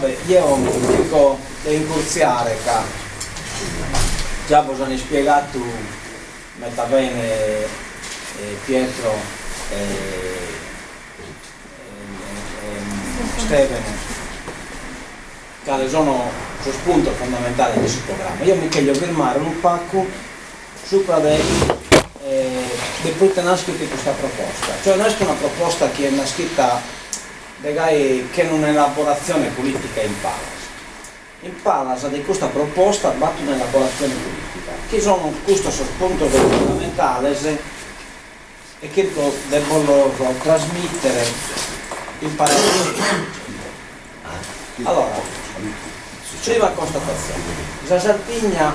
vabbè, io dico di incurziare che già vi hanno spiegato metà bene Pietro Stefano che sono lo spunto fondamentale di questo programma. Io mi voglio firmare un pacco sopra di poi nascere questa proposta, cioè non è una proposta che è nascita che è un'elaborazione politica in Palas di questa proposta batto un'elaborazione politica che sono questo punto fondamentale e che devo trasmettere in parallelo. Allora, prima constatazione, la Sardegna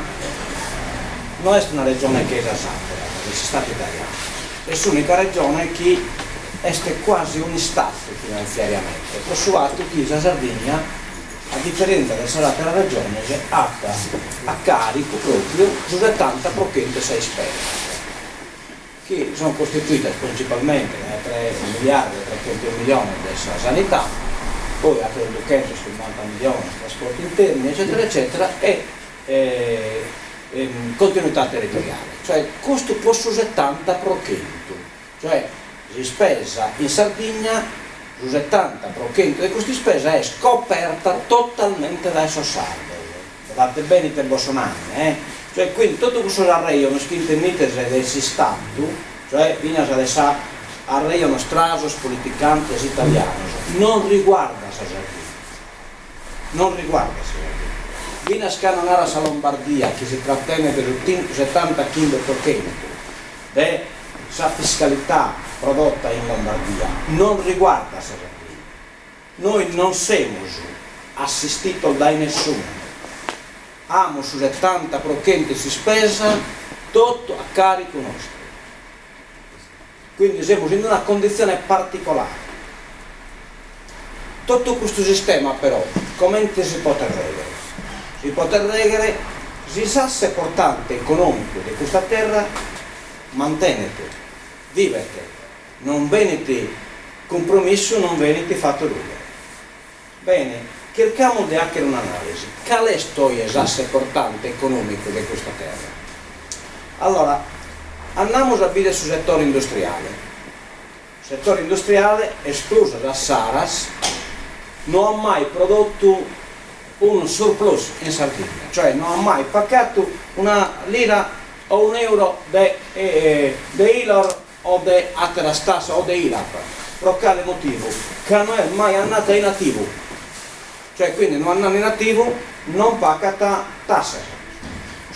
non è una regione che è esatta del Stato italiano, è l'unica regione che è quasi un Stato finanziariamente, per suo atto che la Sardegna, a differenza delle altre regioni, ha a carico proprio 70% che sono costituite principalmente da 3 miliardi e 300 milioni della sanità, poi altri 250 milioni di trasporti interni, eccetera, eccetera, e continuità territoriale, cioè questo posto 70%, cioè la spesa in Sardegna, il 70% di questa spesa è scoperta totalmente dai sardi. Guardate bene i bolsonari, cioè quindi tutto questo arreio non schintennite del Stato, cioè viene a arreio strasos politicantes italianos, non riguarda la Sardegna, non riguarda la Sardegna. Viene a scanonare la Lombardia che si trattiene del 75% della fiscalità prodotta in Lombardia, non riguarda la Sardegna. Noi non siamo assistiti da nessuno. Abbiamo su 70% di spesa tutto a carico nostro. Quindi siamo in una condizione particolare. Tutto questo sistema però, come si può reggere? Si può reggere se l'asse portante economico di questa terra mantenete, vivete, non venite compromesso, non venite fatto nulla. Bene, cerchiamo di fare un'analisi. Qual è l'asse portante economico di questa terra? Allora, andiamo a vedere sul settore industriale. Il settore industriale, escluso da Saras, non ha mai prodotto un surplus in Sardegna, cioè non ha mai pagato una lira o un euro di ILOR o di Aterastassa o di ILAP. Per quale motivo? Che non è mai andata in attivo, cioè quindi non andando in attivo non pagata tasse.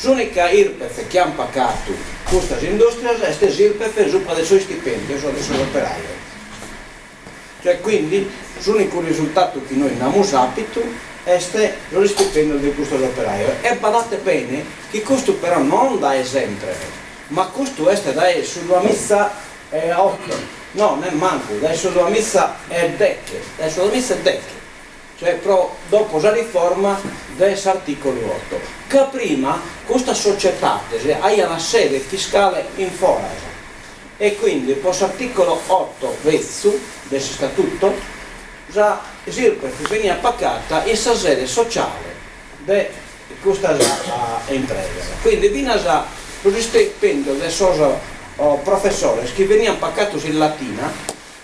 L'unica IRPEF che hanno pagato queste industrie è l'IRPEF sopra dei suoi stipendi, sono dei suoi operai. Cioè quindi l'unico risultato che noi abbiamo saputo è lo stipendio di questo operaio. E badate bene che questo però non da sempre, ma questo è da sulla messa 8, no, non manco, da sulla messa è decche, cioè però dopo la riforma dell'articolo 8, che prima questa società ha una sede fiscale in Foras e quindi per l'articolo 8 vezzo del statuto già l'IRPEF veniva pagata in sede sociale di questa impresa. Quindi viene già lo stipendio del professore che veniva pagato in latina,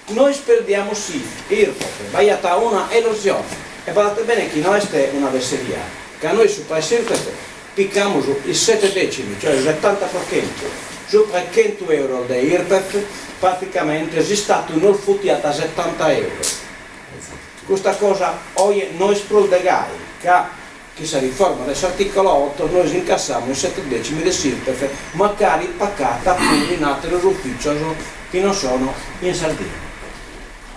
noi perdiamo sì IRPEF, vai a una erosione. E guardate bene che non è una vesseria, che noi su IRPEF picchiamo il 7 decimi, cioè il 70%, sopra 100 euro di IRPEF praticamente è stato un orfuti a 70 euro. Questa cosa oggi noi sprudegai che si riforma dell'articolo 8 noi incassiamo i 7 decimi del IRPEF magari pagata appunto in altri uffici che non sono in Sardegna.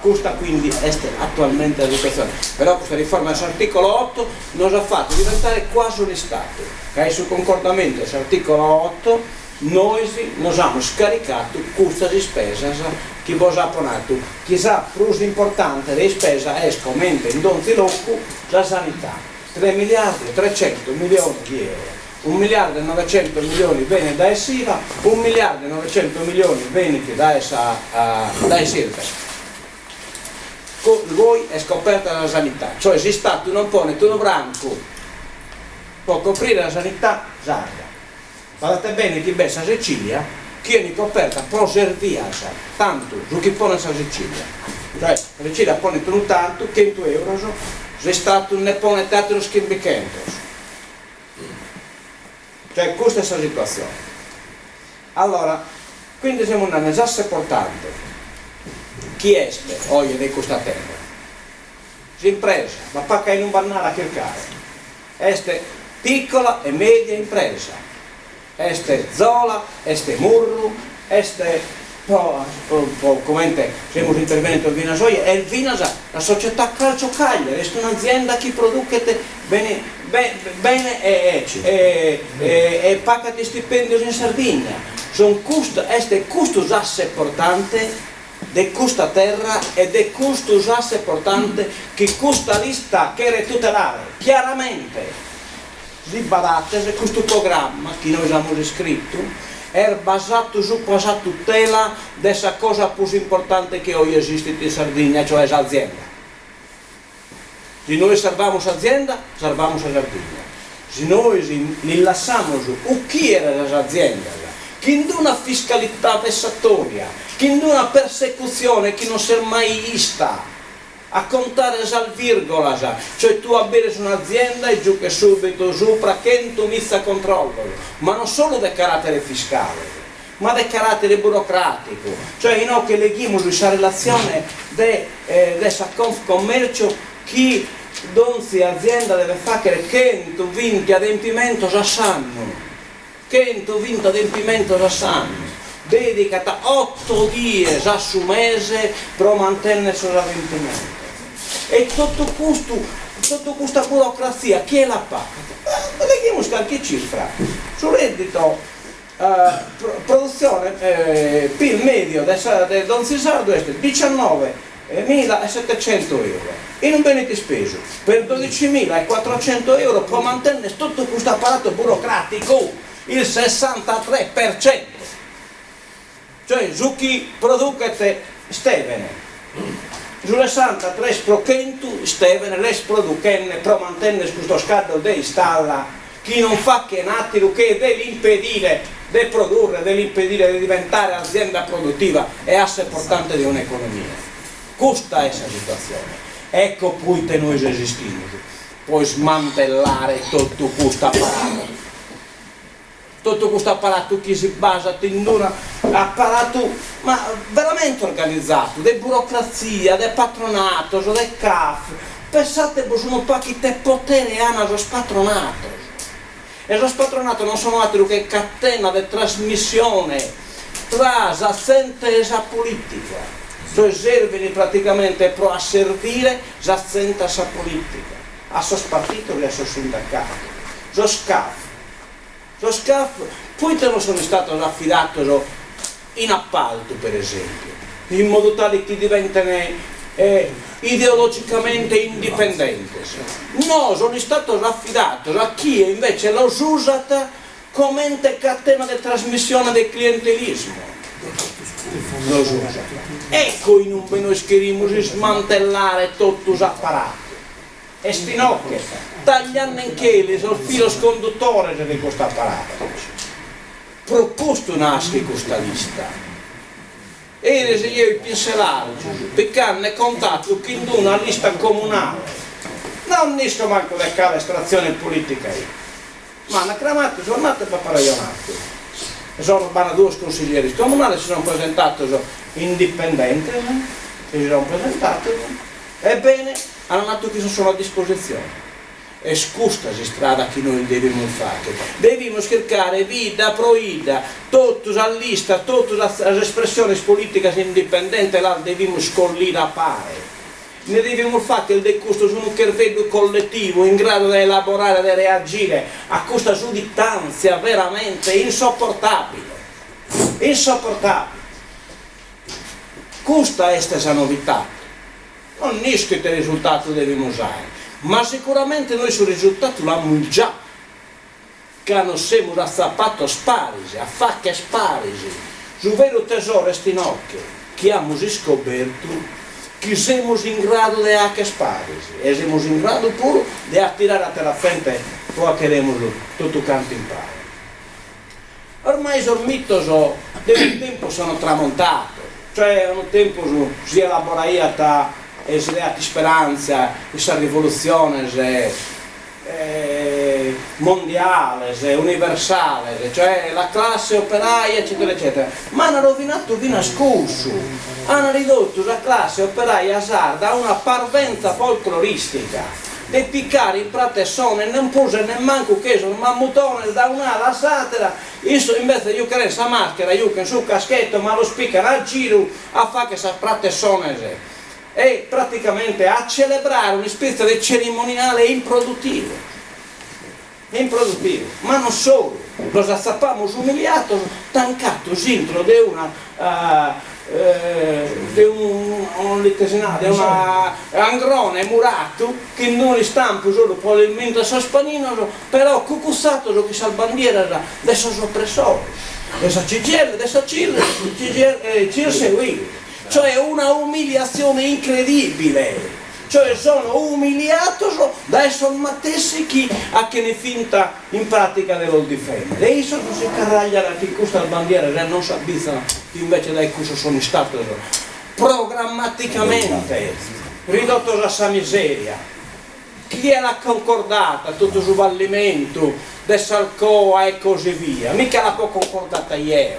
Questa quindi è attualmente la situazione, però questa riforma dell'articolo 8 nos ha fatto diventare quasi un Stato, che sul concordamento dell'articolo 8 noi nos abbiamo scaricato questa spesa che vi ha ponato. Chissà, più importante delle spese è scomente in donzi locco la sanità, 3 miliardi e 300 milioni di euro. 1 miliardo e 900 milioni viene da SIVA, 1 miliardo e 900 milioni viene da SIRPEF. voi è scoperta la sanità, cioè se Stato non pone tutto branco può coprire la sanità sarda. Guardate bene che questa Sicilia che è coperta pro servia tanto su chi pone la Sicilia, cioè la Sicilia pone tutto tanto 100 euro, se Stato ne pone tanto schimbicentos, cioè questa è la situazione. Allora, quindi siamo una già importante. Chi è oggi di questa terra? L'impresa, ma pacca in un bannare a cercare. Este piccola e media impresa. Este zola, este murru, este come siamo intervenuti in Vinasoia, e il Vinasa, la società Calcio Cagliari, è un'azienda che produce bene e paga di stipendi in Sardegna. Este custos asse importante de questa terra ed è questo asse importante che questa lista chiede tutelare chiaramente di barate questo programma che noi abbiamo scritto è basato su questa tutela della cosa più importante che oggi esiste in Sardegna, cioè l'azienda. Se noi salviamo l'azienda, salviamo la Sardegna. Se noi li lasciamo su chi era l'azienda, che non una fiscalità vessatoria, che non una persecuzione che non si è mai vista, a contare al virgola, cioè tu avere un'azienda e giù che subito sopra che tu inizia a controllo, ma non solo del carattere fiscale, ma del carattere burocratico, cioè no, che leghiamo questa relazione della Confcommercio che donzi azienda deve fare che tu vinti adempimento già sanno. 120 adempimenti da sanno, dedicata 8 giorni su mese per mantenere il suo adempimento. E tutto questa burocrazia, chi la paga? Leghiamo qualche cifra. Sul reddito, produzione, PIL medio del Don Cesardo è 19.700 euro. In un bene di speso per 12.400 euro per mantenere tutto questo apparato burocratico. Il 63%, cioè su chi produce stevene, sul 63% stevene le producono per mantenere questo scatto di installa chi non fa che un attimo che dell'impedire di produrre, dell'impedire di diventare azienda produttiva e asse portante di un'economia. Questa è la situazione. Ecco poi che noi esistiamo, puoi smantellare tutto questo apparato. Tutto questo apparato che si basa in un apparato ma veramente organizzato, di burocrazia, di patronato, di CAF. Pensate che sono pochi te potere hanno lo spatronato. E lo spatronato non sono altro che catena di trasmissione tra l'azienda e la politica. Cioè servono praticamente per servire l'azienda e la politica, a suo partito e a suo sindacato. Lo SCAF. Lo SCAF poi non sono stato affidato in appalto, per esempio, in modo tale che diventano ideologicamente indipendenti. No, sono stato affidato a chi invece lo usa come catena di trasmissione del clientelismo. Lo usa. Ecco in un noi scherimo di smantellare tutto l'apparato. E stinocchie, tagliando in chele sul filo conduttore di questo apparato. Proposto nasce questa lista. E se io penserò, perché contatto che in una lista comunale, non riesco manco a fare estrazione politica, ma una cremata sono andate per paragonare. Sono due consiglieri comunali, si sono presentati indipendenti, si sono presentati, ebbene, hanno detto che sono a disposizione. E scustasi strada che noi dobbiamo fare. Dobbiamo cercare vita pro vita, tutte le liste, tutte le espressioni politiche indipendenti, là dobbiamo scollire a pare. Ne dobbiamo fare che il decusto su un cervello collettivo in grado di elaborare e di reagire a questa sudditanza veramente insopportabile. Insopportabile. Questa è la novità. Non è che il risultato dobbiamo usare. Ma sicuramente noi sul risultato l'abbiamo già, che non siamo a zapato sparisi, a facche sparisi, sul vero tesoro stinocchio che abbiamo scoperto che siamo in grado di anche sparisi e siamo in grado pure di attirare a terra frente poi queremos tutto canto in pari. Ormai sono mitos del tempo sono tramontato, cioè un tempo si elaborata e si ha speranza questa rivoluzione mondiale, universale, cioè la classe operaia eccetera eccetera, ma hanno rovinato vi nascosto, hanno ridotto la classe operaia sarda a una parvenza folcloristica di piccare in pratessone non pose nemmeno che sono mammutone da un'ala satira, invece io che questa maschera io che sul caschetto ma lo spiccano a giro a fare questa pratessone e praticamente a celebrare una specie di cerimoniale improduttivo, ma non solo, lo sappiamo umiliato, tancato dentro di una angrone murato che non li stampa solo probabilmente sul spanino, però cucussato che sa bandiera dei suoi oppressori, dessa CGL, dessa CIL, cioè una umiliazione incredibile. Cioè sono umiliato da essere matessi chi a che ne finta in pratica dello difendere. E io sono si carraglia che questa bandiera non si abbizzano invece dai cui sono stato programmaticamente ridotto a sa miseria. Chi è la concordata, tutto il fallimento del Salcoa e così via, mica l'ha concordata ieri.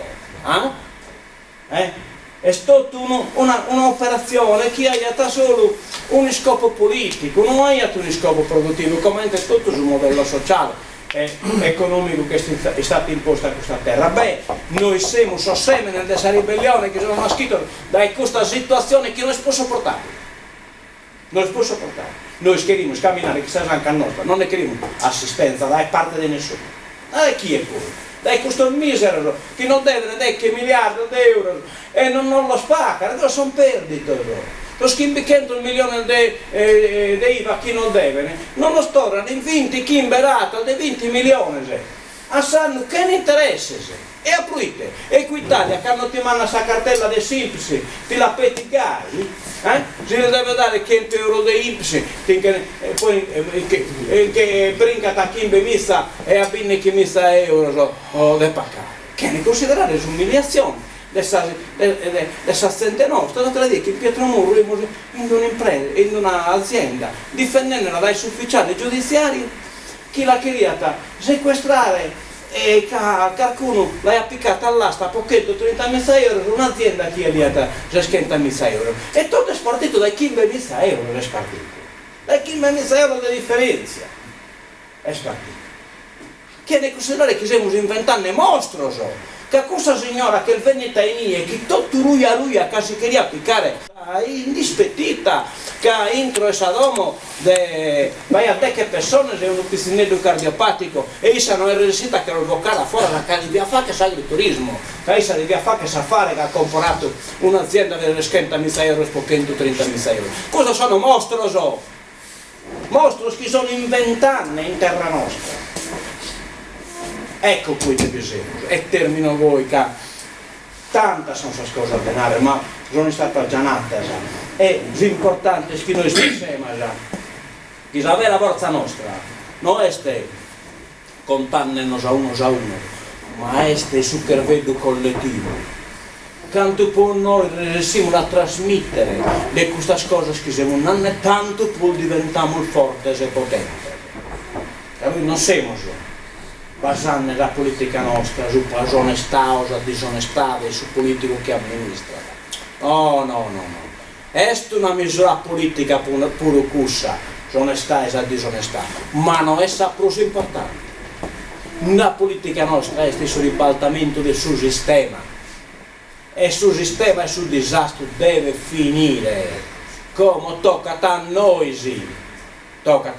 È stata un'operazione che ha solo un scopo politico, non ha un scopo produttivo, come è tutto sul modello sociale e economico che è stato imposto a questa terra. Beh, noi siamo semi di questa ribellione che sono nasciti da questa situazione che non si può sopportare. Non si può sopportare. Noi queremos camminare che sia anche a nostra, non ne queremos assistenza da parte di nessuno. Chi è pure? Dai questo misero che non deve 10 miliardi di euro e non lo spacca, sono perdite. Lo schimbicchendo 1 milione di IVA chi non deve, non lo storano in 20 chi imberato di 20 milioni. A sanno che ne interessa e aprite e qui Italia che hanno ti manna sa cartella dei SIPS ti la peticai si deve dare 100 euro di IPS poi che brinca da chi messa e a binne chi messa euro da pagare che ne considerare l'umiliazione dessa gente nostra, da dire che in Pietromurro in un'impresa, in un'azienda difendendola dai ufficiali giudiziari chi l'ha queriata sequestrare e qualcuno l'ha appiccata all'asta a pocchetto 30.000 euro un'azienda che è liata 60.000 euro e tutto è spartito dai 15.000 euro è spartito dai 15.000 euro di differenza è spartito che ne considerare che stiamo inventando mostro che questa signora che il Veneto è lì che tutto ruia che si queria applicare indispettita che entro esa domo vai a 10 persone e un piscinetto cardiopatico e essa non è riuscita a sboccare fuori la casa di via fa che sa agriturismo che essa di via fa che sa fare che ha comprato un'azienda per 60.000 euro e spocchetto 30.000 euro cosa sono mostros che sono inventati in terra nostra. Ecco qui che bisogna, e termino voi che tanta sono queste cose a denare, ma sono state già nate, e l'importante è che noi stiamo che la vera forza nostra non è contarnos a uno, ma è il supervedo collettivo. Quanto può noi riusciamo a trasmettere di queste cose che siamo nanne, tanto può diventare forte e potente. Noi non siamo basando la politica nostra sulla onestà o sulla disonestà su politico che amministra. No. È una misura politica pure cussa, onestà e la disonestà, ma non è la più importante. La politica nostra è il ribaltamento del suo sistema. E il suo sistema e il suo disastro deve finire. Come tocca a noi, tocca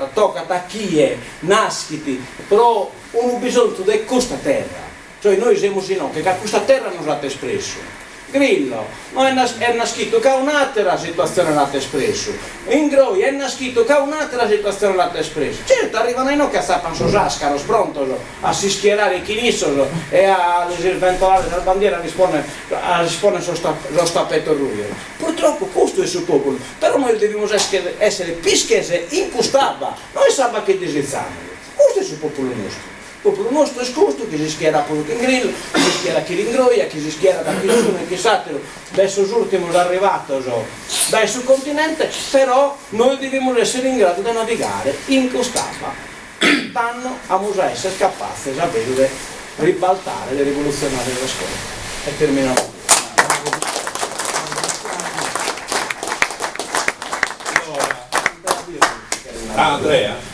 a chi è nasciti, però un bisogno di questa terra, cioè noi siamo no, che questa terra non l'ha espresso. Grillo, non è nascito che un'altra situazione l'ha espresso, in Groi è nascito che un'altra situazione l'ha espresso. Certo, arrivano i no che sapano sascano, pronto a si schierare i chinissos e a sventolare la bandiera a rispondere lo stappetto ruio. Purtroppo questo è il suo popolo, però noi dobbiamo essere pischese in costava, noi sappiamo che desideramo, questo è il suo popolo nostro. Il popolo nostro è questo, che si schiera appunto in grillo, che si schiera chi l'ingroia, che si schiera da qui su, che satiro, adesso ultimo è arrivato dai sul continente, però noi dobbiamo essere in grado di navigare in costava, danno a musei essere capaci di sapere ribaltare le rivoluzionarie della scuola. E terminiamo. Andrea?